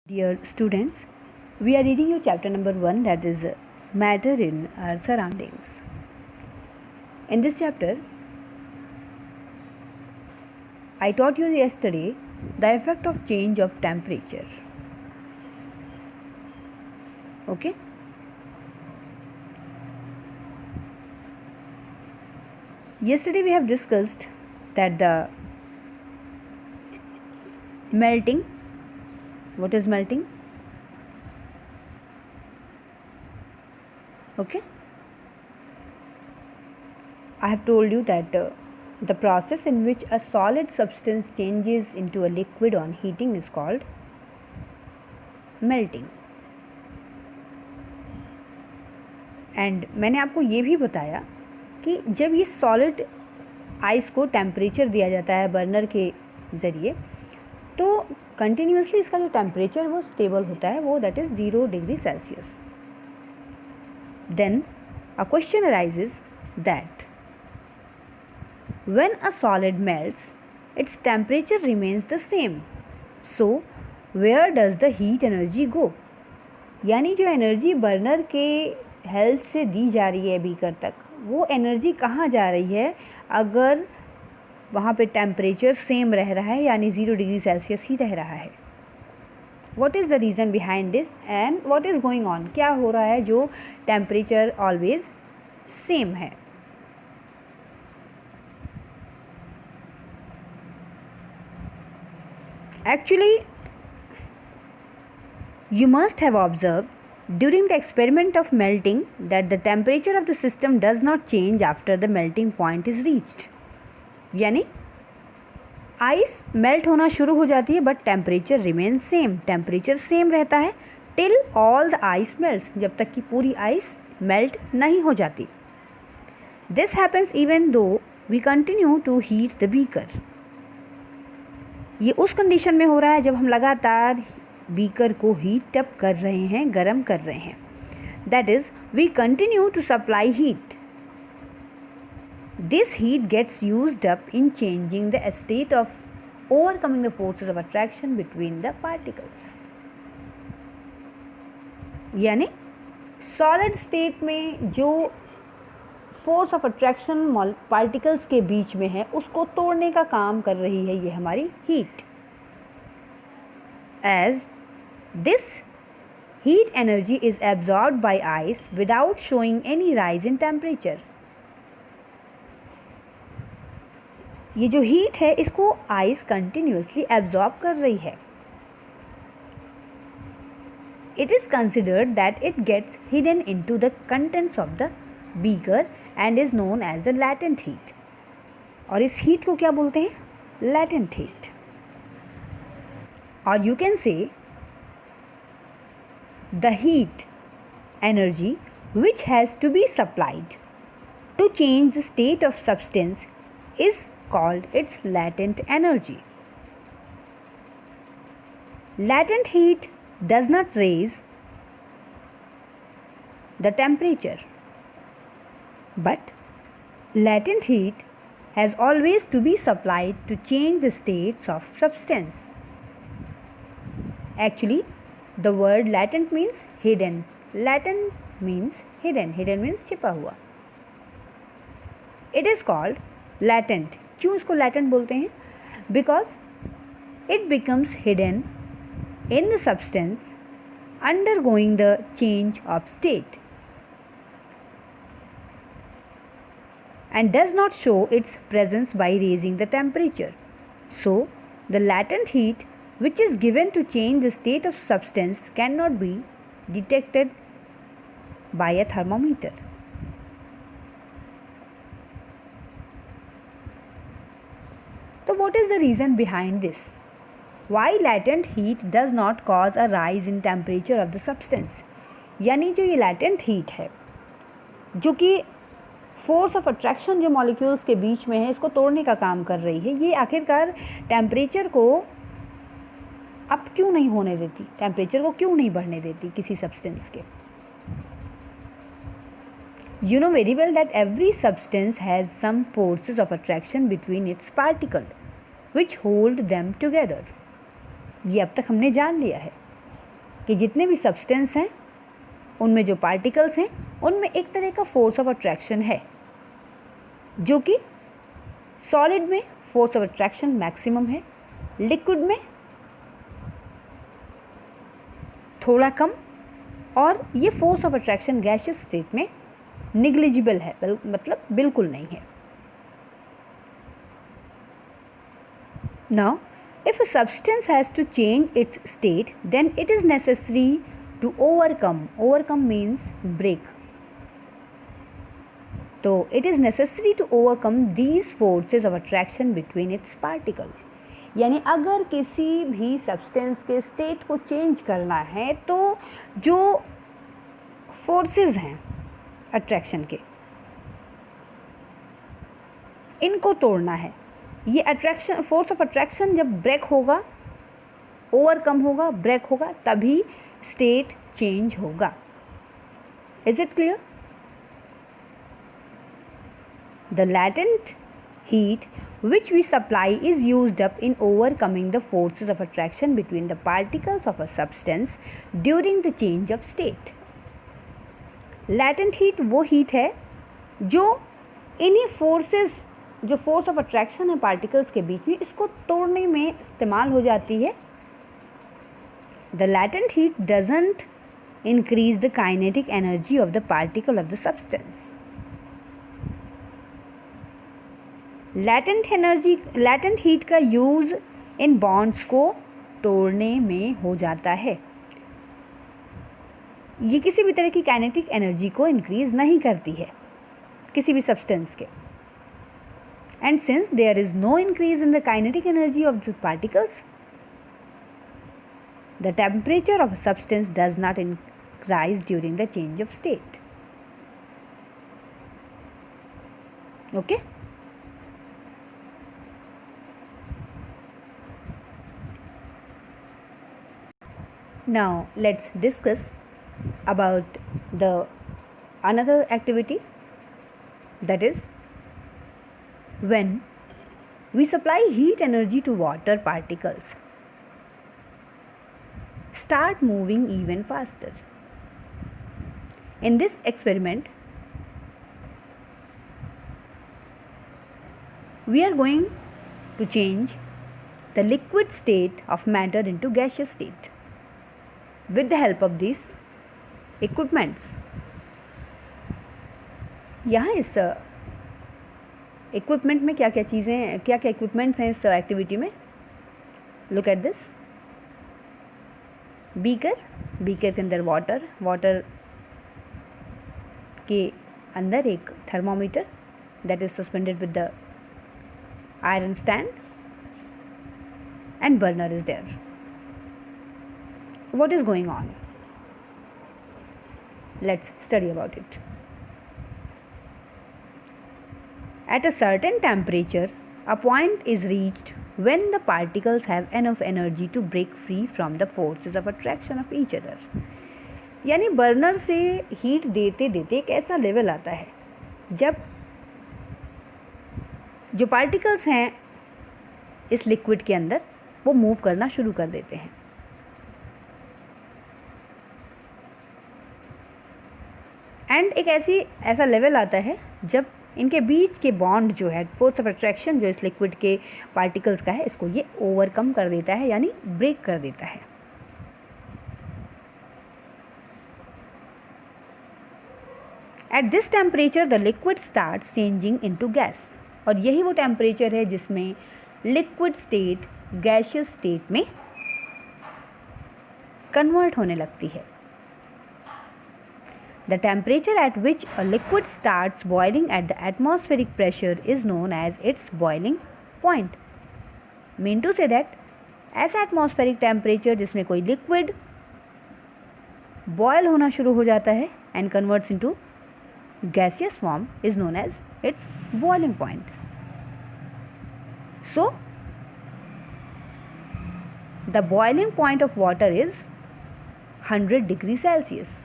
Dear students, we are reading your chapter number 1, that is matter in our surroundings. In this chapter, I taught you yesterday the effect of change of temperature. Okay? Yesterday we have discussed that the melting. What is melting? Okay. I have told you that the process in which a solid substance changes into a liquid on heating is called melting. And मैंने आपको ये भी बताया कि जब ये solid ice को temperature दिया जाता है बर्नर के ज़रिए, तो कंटिन्यूसली इसका जो टेम्परेचर वो स्टेबल होता है, वो that is 0 degree Celsius. Then a question arises that when a solid melts, its temperature remains the same. So, where does the heat energy go? यानी जो एनर्जी बर्नर के हेल्प से दी जा रही है बीकर तक, वो एनर्जी कहाँ जा रही है अगर वहाँ पे टेम्परेचर सेम रह रहा है, यानी 0 डिग्री सेल्सियस ही रह रहा है. What is the reason behind this and what is going on? क्या हो रहा है जो टेम्परेचर ऑलवेज सेम है? Actually, you must have observed during the experiment of melting that the temperature of the system does not change after the melting point is reached. यानी ice melt होना शुरू हो जाती है but temperature remain same. Temperature same रहता है till all the ice melts, जब तक कि पूरी आइस मेल्ट नहीं हो जाती. This happens even though we continue to heat the beaker. ये उस कंडीशन में हो रहा है जब हम लगातार बीकर को हीट अप कर रहे हैं, गर्म कर रहे हैं. That is we continue to supply heat. This heat gets used up in changing the state of overcoming the forces of attraction between the particles. यानी सॉलिड स्टेट में जो फोर्स ऑफ अट्रैक्शन पार्टिकल्स के बीच में है, उसको तोड़ने का काम कर रही है ये हमारी heat. As this heat energy is absorbed by ice without showing any rise in temperature. ये जो हीट है इसको आइस कंटिन्यूसली एब्जॉर्ब कर रही है. It is considered that it gets hidden into the contents of the beaker and is known as the latent heat. और इस heat को क्या बोलते हैं? Latent heat. और you can say the heat energy which has to be supplied to change the state of substance is called its latent energy. Latent heat does not raise the temperature, but latent heat has always to be supplied to change the states of substance. Actually, the word latent means hidden. Latent means hidden. Hidden means छिपा हुआ. It is called latent. क्यों इसको latent बोलते हैं? Because it becomes hidden in the substance undergoing the change of state and does not show its presence by raising the temperature. So, the latent heat which is given to change the state of substance cannot be detected by a thermometer. So, what is the reason behind this? Why latent heat does not cause a rise in temperature of the substance? यानी जो ये latent heat है, जो कि force of attraction जो molecules के बीच में है, इसको तोड़ने का काम कर रही है, ये आखिरकार टेम्परेचर को अप क्यों नहीं होने देती, टेम्परेचर को क्यों नहीं बढ़ने देती किसी सब्सटेंस के? You know very well that every substance has some forces of attraction between its particle which hold them together. ये अब तक हमने जान लिया है. कि जितने भी सब्सटेंस हैं उनमें जो पार्टिकल्स हैं उनमें एक तरह का फोर्स ऑफ अट्रैक्शन है, जो कि सॉलिड में फोर्स ऑफ अट्रैक्शन मैक्सिमम है, लिक्विड में थोड़ा कम, और ये force of attraction gaseous state में निग्लिजिबल है, मतलब बिल्कुल नहीं है। Now, if a substance has to change its state, then it is necessary to overcome means break. तो it is necessary to overcome these forces of attraction between its particles. यानी अगर किसी भी सब्सटेंस के स्टेट को change करना है तो जो फोर्सेस हैं अट्रैक्शन के, इनको तोड़ना है। ये अट्रैक्शन, फोर्स ऑफ अट्रैक्शन जब ब्रेक होगा, ओवरकम होगा, ब्रेक होगा, तभी स्टेट चेंज होगा। Is it clear? The latent heat which we supply is used up in overcoming the forces of attraction between the particles of a substance during the change of state. Latent heat वो heat है जो इन्हीं forces, जो force of attraction है particles के बीच में, इसको तोड़ने में इस्तेमाल हो जाती है। The latent heat doesn't increase the kinetic energy of the particle of the substance. Latent heat का यूज़ इन बॉन्ड्स को तोड़ने में हो जाता है। ये किसी भी तरह की काइनेटिक एनर्जी को इंक्रीज नहीं करती है किसी भी सब्सटेंस के। And since there is no increase in the kinetic energy of the particles, the temperature of substance does not increase during the change of state. Okay, now let's discuss about the another activity, that is when we supply heat energy to water, particles start moving even faster. In this experiment we are going to change the liquid state of matter into gaseous state with the help of these equipments. यहाँ इस equipment में क्या क्या चीज़ें, क्या क्या equipments हैं इस एक्टिविटी में? लुक एट दिस बीकर के अंदर वाटर के अंदर एक thermometer that is suspended with the iron stand, and burner is there. What is going on? Let's study about it. At a certain temperature, a point is reached when the particles have enough energy to break free from the forces of attraction of each other. यानी burner से heat देते देते एक ऐसा level आता है जब जो पार्टिकल्स हैं इस लिक्विड के अंदर वो मूव करना शुरू कर देते हैं। एंड एक ऐसा लेवल आता है जब इनके बीच के बॉन्ड जो है, फोर्स ऑफ अट्रैक्शन जो इस लिक्विड के पार्टिकल्स का है, इसको ये ओवरकम कर देता है, यानी ब्रेक कर देता है। At this temperature the liquid starts changing into gas, और यही वो टेम्परेचर है जिसमें लिक्विड स्टेट गैसियस स्टेट में कन्वर्ट होने लगती है। The temperature at which a liquid starts boiling at the atmospheric pressure is known as its boiling point. Mean to say that ऐसा atmospheric temperature जिसमें कोई liquid boil होना शुरू हो जाता है and converts into gaseous form is known as its boiling point. So, the boiling point of water is 100 degrees Celsius.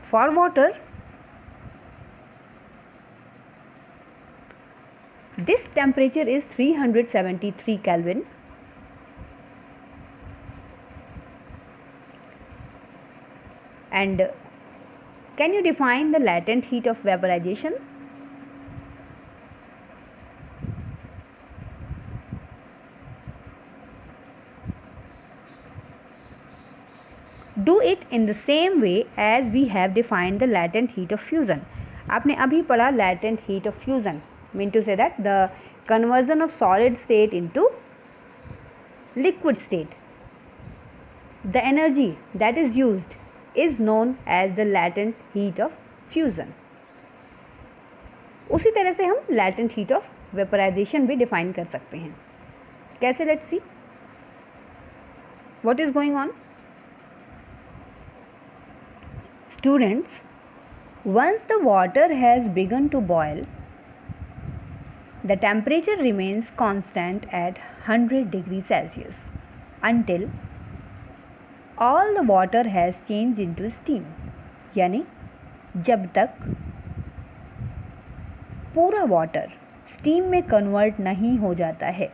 For water, This temperature is 373 Kelvin. And can you define the latent heat of vaporization? Do it in the same way as we have defined the latent heat of fusion. आपने अभी पढ़ा latent heat of fusion, mean to say that the conversion of solid state into liquid state. The energy that is used is known as the latent heat of fusion. उसी तरह से हम latent heat of vaporization भी define कर सकते हैं. कैसे? Let's see. What is going on? Students, once the water has begun to boil, the temperature remains constant at 100 degrees Celsius until all the water has changed into steam. यानी जब तक पूरा water steam में convert नहीं हो जाता है,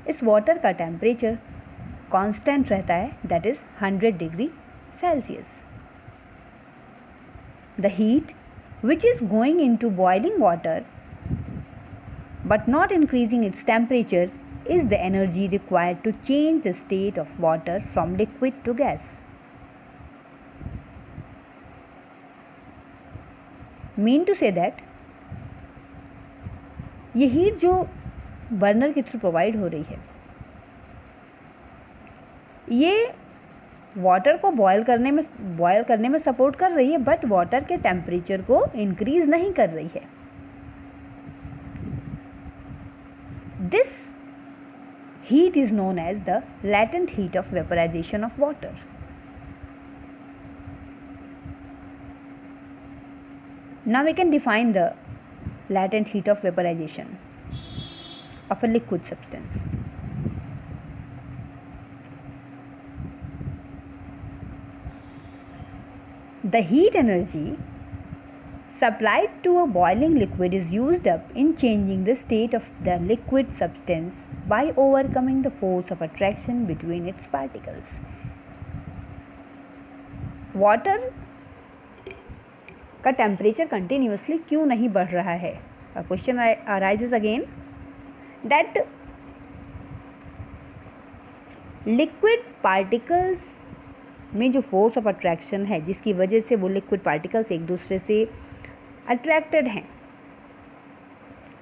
इस वाटर का टेम्परेचर कांस्टेंट रहता है, that is 100 degree Celsius. The heat which is going into boiling water but not increasing its temperature is the energy required to change the state of water from liquid to gas. Mean to say that ये heat जो burner के through provide हो रही है, ये water को boil करने में सपोर्ट कर रही है, बट वाटर के टेम्परेचर को इंक्रीज नहीं कर रही है. This heat is known as the latent heat of vaporisation of water. Now we can define the latent heat of vaporisation of a liquid substance. The heat energy supplied to a boiling liquid is used up in changing the state of the liquid substance by overcoming the force of attraction between its particles. Water का temperature continuously क्यों नहीं बढ़ रहा है? A question arises again that liquid particles में जो force of attraction है, जिसकी वजह से वो लिक्विड पार्टिकल्स एक दूसरे से अट्रैक्टेड हैं,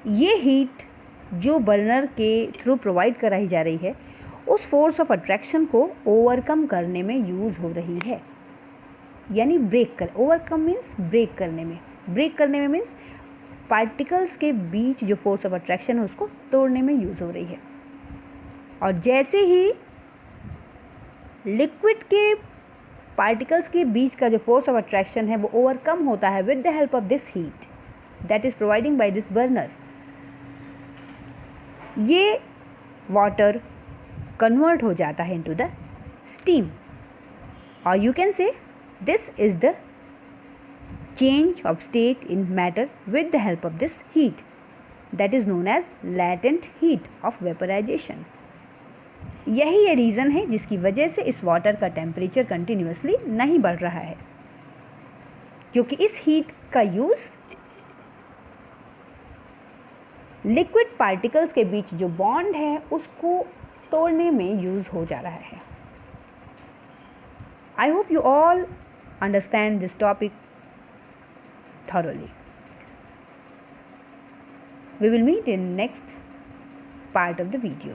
ये हीट जो बर्नर के थ्रू प्रोवाइड कराई जा रही है, उस फोर्स ऑफ अट्रैक्शन को ओवरकम करने में यूज़ हो रही है. यानी ओवरकम मीन्स ब्रेक करने में मीन्स पार्टिकल्स के बीच जो फोर्स ऑफ अट्रैक्शन है उसको तोड़ने में यूज़ हो रही है. और जैसे ही लिक्विड के पार्टिकल्स के बीच का जो फोर्स ऑफ अट्रैक्शन है वो ओवरकम होता है with the help of this heat that is providing by this burner, ये वाटर कन्वर्ट हो जाता है इनटू द स्टीम. और you can say this is the change of state in matter with the help of this heat that is known as latent heat of vaporisation. यही ये reason है जिसकी वजह से इस वाटर का टेम्परेचर कंटिन्यूसली नहीं बढ़ रहा है, क्योंकि इस हीट का यूज़ लिक्विड पार्टिकल्स के बीच जो बॉन्ड है उसको तोड़ने में यूज़ हो जा रहा है. I hope you all understand this topic thoroughly. We will meet in next part of the video.